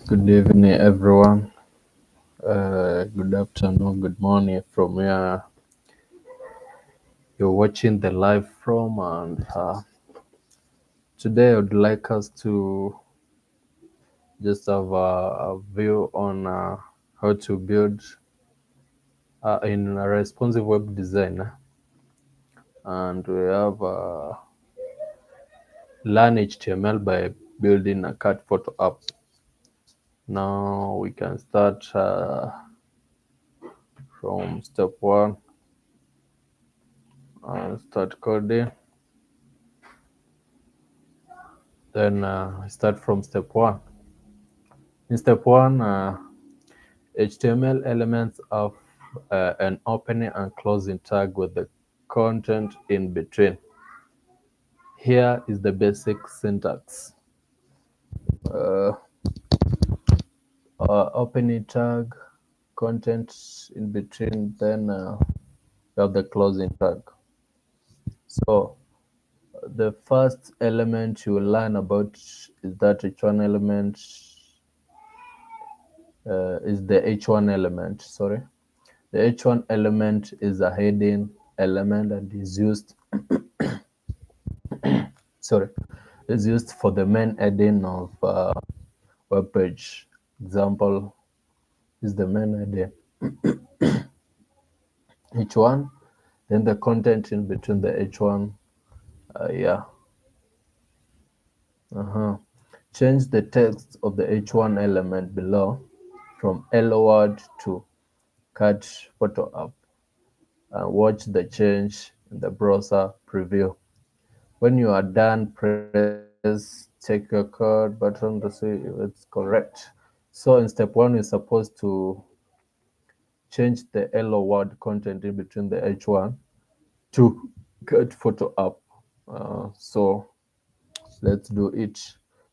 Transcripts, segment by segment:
Good evening, everyone. Good afternoon, good morning from where you're watching the live from. And today, I would like us to just have a view on how to build in a responsive web design. And we have Learn HTML by building a cat photo app. Now we can start from step one and start coding. Then start from step one. In step one, HTML elements of an opening and closing tag with the content in between. Here is the basic syntax. Uh, Opening tag, content in between, then you have the closing tag. So the first element you will learn about is that H1 element is the H1 element, sorry. The H1 element is a heading element and is used for the main heading of web page. Example is the main heading H1, then the content in between the H1. Change the text of the H1 element below from hello world to cat photo app and watch the change in the browser preview. When you are done, press check your code button to see if it's correct. So in step one, you're supposed to change the hello world content in between the H1 to cat photo app. So let's do it.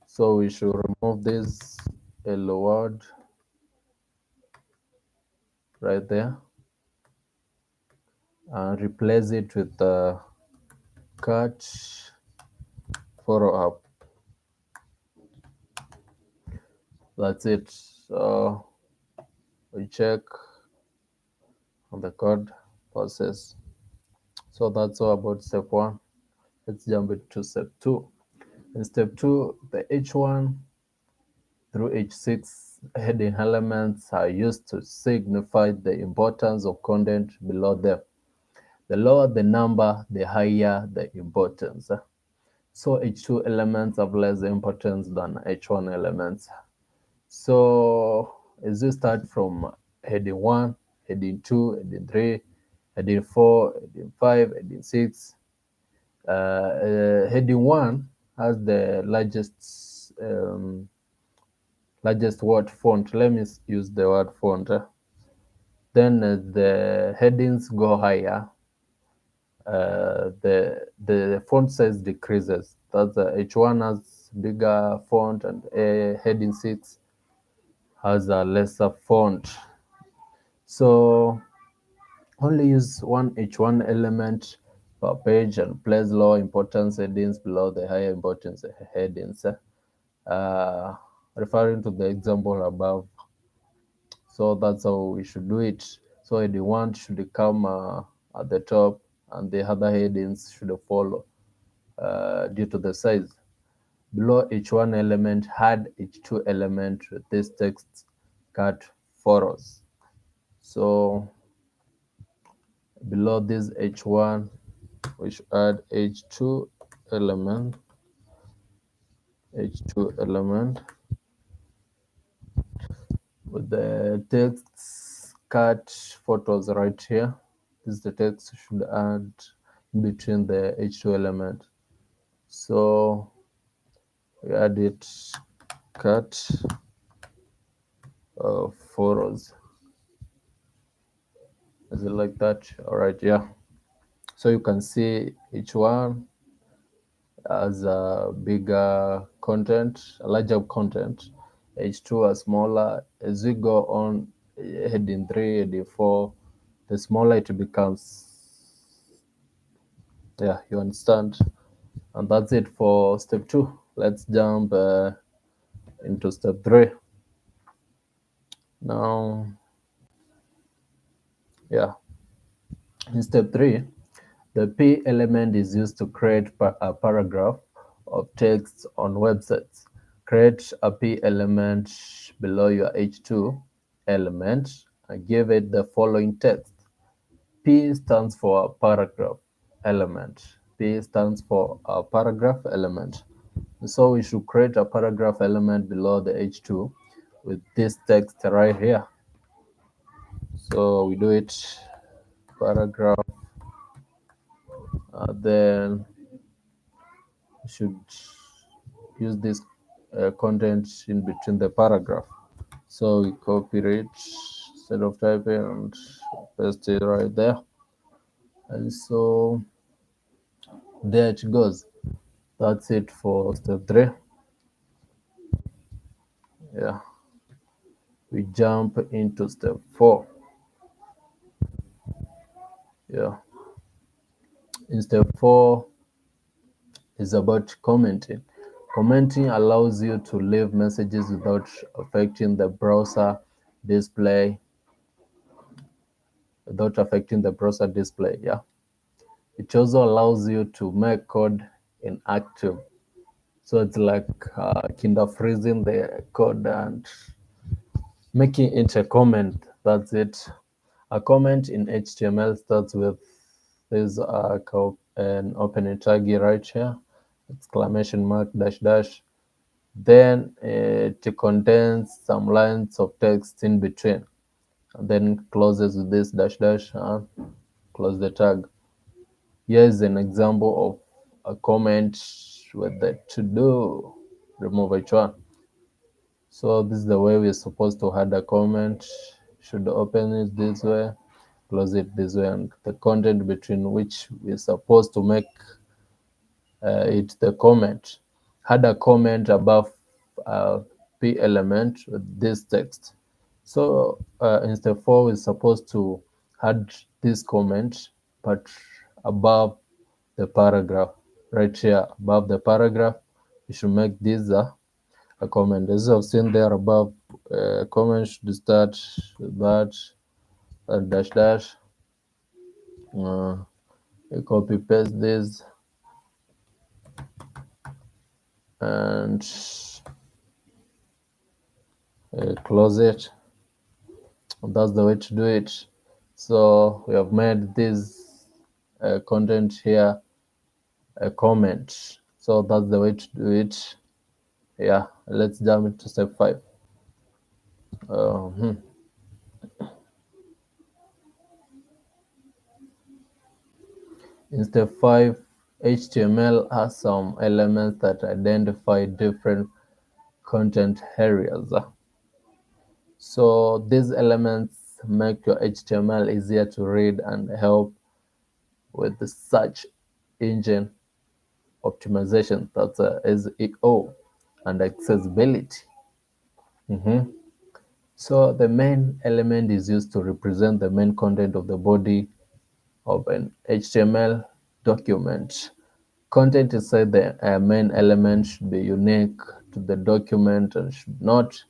So we should remove this hello world right there and replace it with the cat photo app. That's it. So we check on the code process. So that's all about step one. Let's jump into step two. In step two, the H1 through H6 heading elements are used to signify the importance of content below them. The lower the number, the higher the importance. So H2 elements have less importance than H1 elements. So as you start from heading 1, heading 2, heading 3, heading 4, heading 5, heading 6, heading 1 has the largest word font. Let me use the word font. Then the headings go higher. The font size decreases. That's H1 has bigger font and heading 6 has a lesser font. So only use one H1 element per page and place low importance headings below the higher importance headings. Referring to the example above. So that's how we should do it. So heading 1 should come at the top and the other headings should follow due to the size. Below H1 element, add H2 element with this text cut photos. So below this H1, we should add H2 element with the text cut photos right here. This is the text should add in between the H2 element. So we add it cut photos. Is it like that? All right, yeah. So you can see each one has a bigger content, a larger content. H2 are smaller. As we go on, heading 3, heading 4, the smaller it becomes. Yeah, you understand. And that's it for step 2. Let's jump into step 3. Now, yeah, in step 3, the P element is used to create a paragraph of text on websites. Create a P element below your H2 element and give it the following text. P stands for paragraph element. P stands for a paragraph element. So we should create a paragraph element below the H2 with this text right here. So we do it paragraph, then we should use this content in between the paragraph. So we copy it instead of typing and paste it right there. And so there it goes. That's it for step 3. Yeah. We jump into step 4. Yeah. In step 4 is about commenting. Commenting allows you to leave messages without affecting the browser display. Yeah. It also allows you to make code inactive. So it's like kind of freezing the code and making it a comment. That's it. A comment in HTML starts with this an opening tag right here, exclamation mark dash dash. Then it contains some lines of text in between, and then closes with this dash dash and close the tag. Here is an example of a comment with the to do remove h1. So this is the way we're supposed to add a comment. Should open it this way, close it this way, and the content between which we're supposed to make it the comment. Add a comment above p element with this text. So in step 4, we're supposed to add this comment, but above the paragraph, right here above the paragraph, we should make this a comment. As I've seen there above, comment should start with that dash dash. You copy paste this and close it. That's the way to do it. So we have made this content here a comment. So that's the way to do it. Yeah, let's jump into step 5. Hmm. In step 5, HTML has some elements that identify different content areas. So these elements make your HTML easier to read and help with the search engine optimization, that's SEO, and accessibility. So the main element is used to represent the main content of the body of an HTML document. Content inside the main element should be unique to the document and should not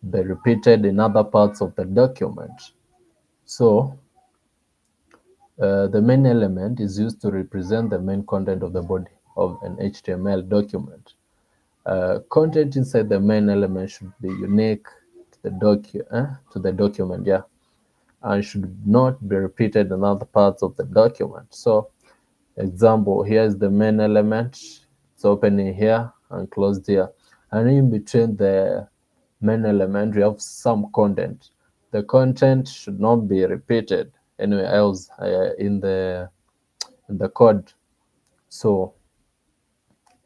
be repeated in other parts of the document. So the main element is used to represent the main content of the body of an HTML document. Content inside the main element should be unique to the document, yeah, and should not be repeated in other parts of the document. So, example, here is the main element. It's opening here and closed here, and in between the main element, we have some content. The content should not be repeated anywhere else in the code. So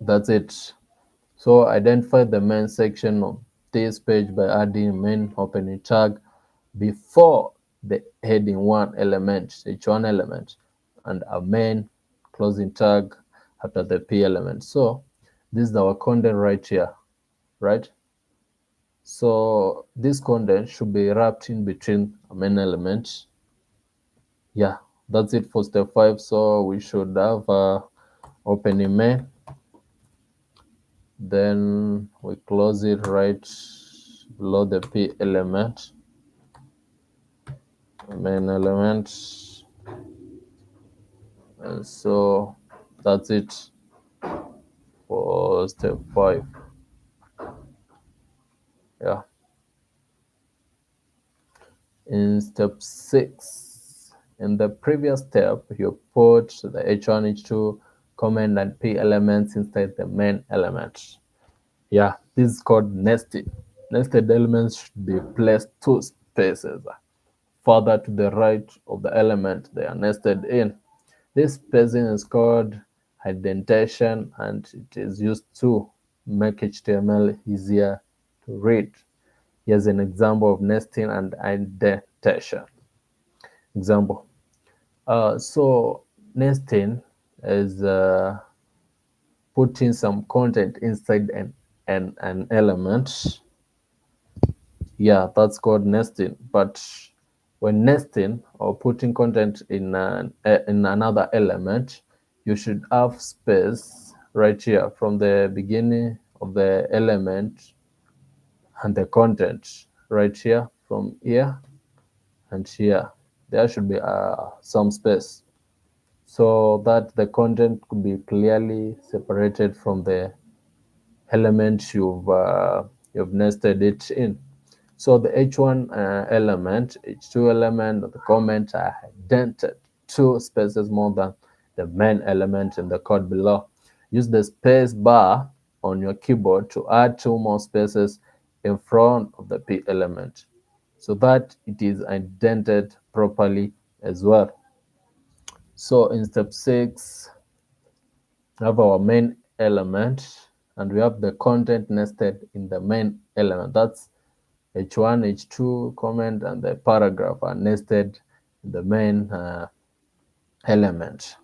that's it. So identify the main section of this page by adding main opening tag before the heading 1 element, h1 element, and a main closing tag after the p element. So this is our content right here, right? So this content should be wrapped in between a main element. Yeah, that's it for step 5. So we should have opening main, then we close it right below the p element. main element. And so that's it for step 5. Yeah. In step 6, in the previous step, you put the h1, h2, comment, and p elements inside the main element. Yeah, this is called nesting. Nested elements should be placed two spaces further to the right of the element they are nested in. This spacing is called indentation, and it is used to make HTML easier to read. Here's an example of nesting and indentation. Example. So nesting is putting some content inside an element. Yeah, that's called nesting. But when nesting or putting content in another element, you should have space right here from the beginning of the element and the content right here from here and here. There should be some space so that the content could be clearly separated from the element you've nested it in. So the H1 element, H2 element, the comment are indented two spaces more than the main element in the code below. Use the space bar on your keyboard to add two more spaces in front of the P element so that it is indented properly as well. So in step 6, we have our main element and we have the content nested in the main element. That's H1, H2 comment, and the paragraph are nested in the main element.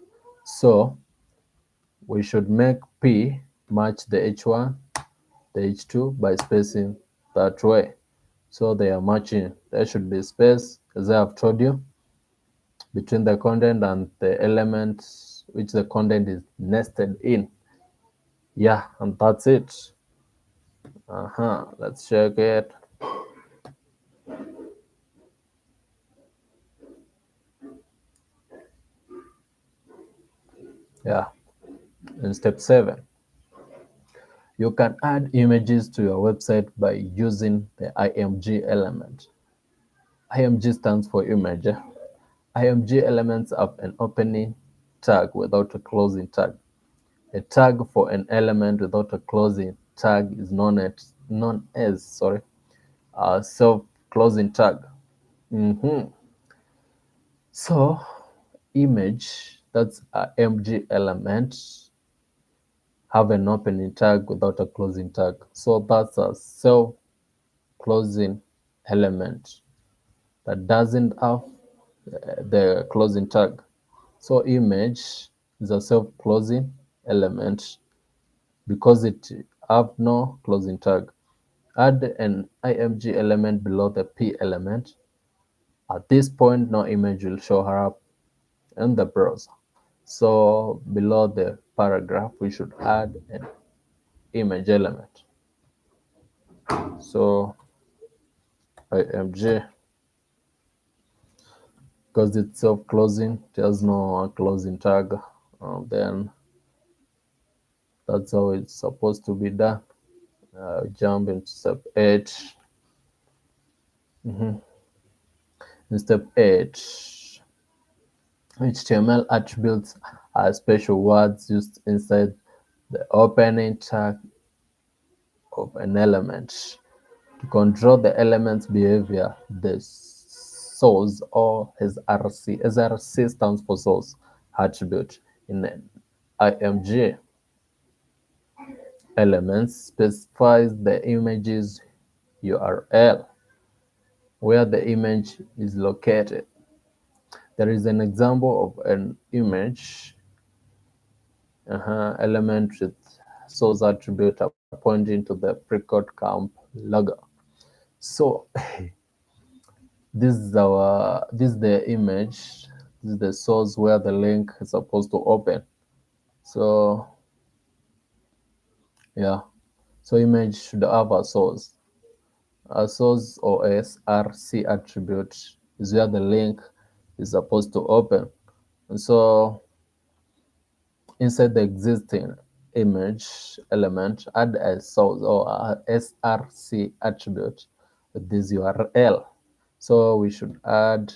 So we should make P match the H1, the H2 by spacing that way. So they are matching. There should be space, as I have told you, between the content and the element which the content is nested in. Yeah, and that's it. Let's check it. Yeah, in step 7. You can add images to your website by using the IMG element. IMG stands for image. IMG elements have an opening tag without a closing tag. A tag for an element without a closing tag is known as a self-closing tag. Mhm. So, image, that's a MG element, have an opening tag without a closing tag. So that's a self-closing element that doesn't have the closing tag. So image is a self-closing element because it have no closing tag. Add an img element below the p element. At this point, no image will show up in the browser. So below the paragraph, we should add an image element. So img, because it's self-closing, there's no closing tag. Then that's how it's supposed to be done. Jump into step 8. In step 8, HTML attributes are special words used inside the opening tag of an element to control the element's behavior. The source or SRC. SRC stands for source attribute in an IMG element specifies the image's URL where the image is located. There is an example of an image element with source attribute pointing to the Precourt Camp logo. So this is the image. This is the source where the link is supposed to open. So yeah, so image should have a source or SRC attribute is where the link is supposed to open. And so inside the existing image element, add a source or a src attribute with this URL. So we should add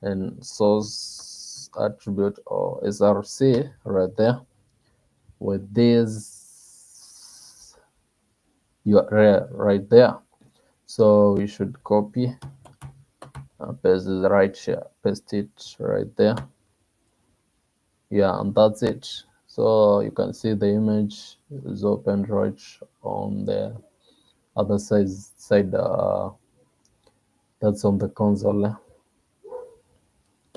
an source attribute or src right there with this URL right there. So we should copy and paste it right here, paste it right there. Yeah, and that's it. So you can see the image is opened right on the other side. That's on the console.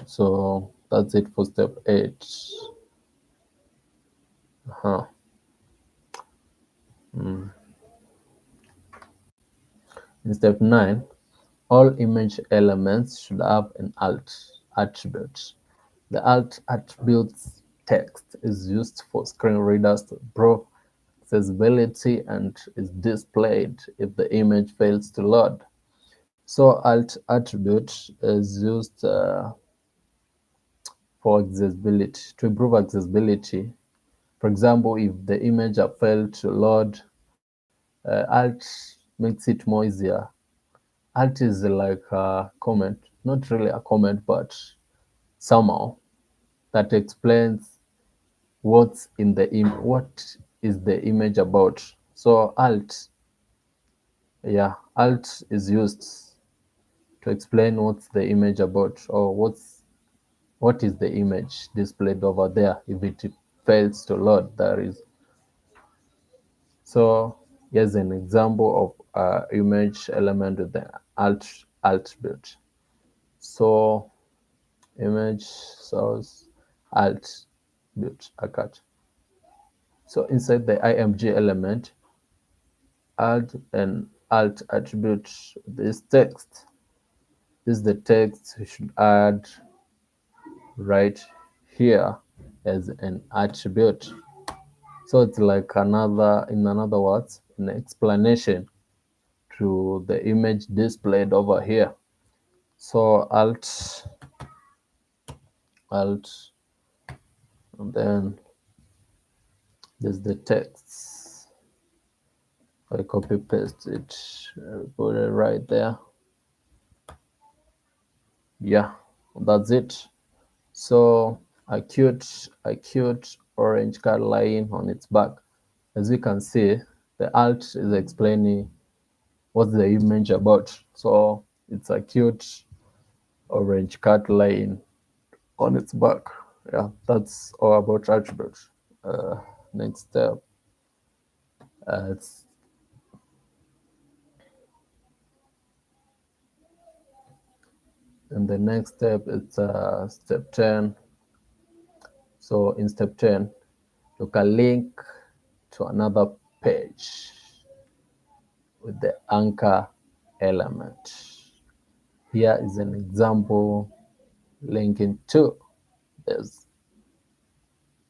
So that's it for step 8. In step 9, all image elements should have an alt attribute. The alt attribute's text is used for screen readers to improve accessibility and is displayed if the image fails to load. So alt attribute is used for accessibility, to improve accessibility. For example, if the image have failed to load, alt makes it more easier. Alt is like a comment, not really a comment, but somehow that explains what is the image about. So alt is used to explain what's the image about, or what is the image displayed over there if it fails to load. That is. So here's an example of image element with the alt attribute. So image source alt attribute cut. So inside the img element, add an alt attribute. This text. This is the text we should add right here as an attribute. So it's like in other words, an explanation to the image displayed over here. So alt, and then there's the text. I copy paste it, put it right there. Yeah, that's it. So a cute orange card line on its back. As you can see, the alt is explaining what's the image about. So it's a cute orange cat line on its back. Yeah, that's all about attributes. Next step, it's and the next step it's step 10. So in step 10, you can link to another page with the anchor element. Here is an example linking to this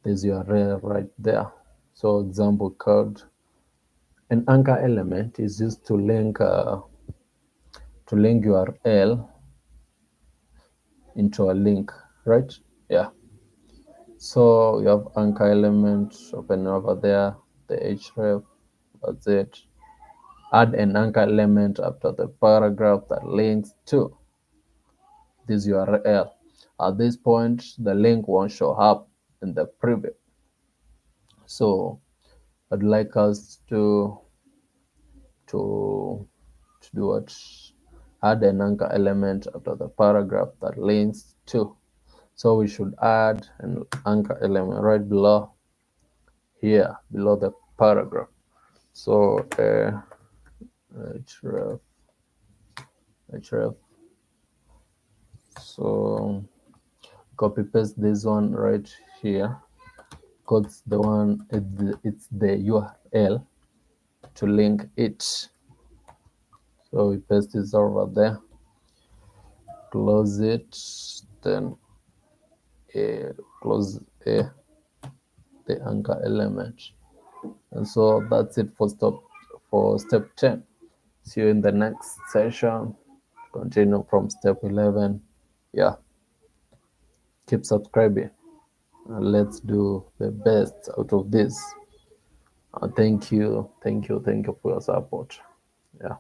URL right there. So example code. An anchor element is used to link URL into a link, right? Yeah. So you have anchor element open over there, the href, that's it. Add an anchor element after the paragraph that links to this URL. At this point, the link won't show up in the preview. So I'd like us to do what? Add an anchor element after the paragraph that links to. So we should add an anchor element right below here, below the paragraph. So href. So copy paste this one right here. Because the one it's the URL to link it. So we paste this over there. Close it. Then close the anchor element. And so that's it for step 10. See you in the next session. Continue from step 11. Yeah, keep subscribing. Let's do the best out of this. Thank you for your support. Yeah.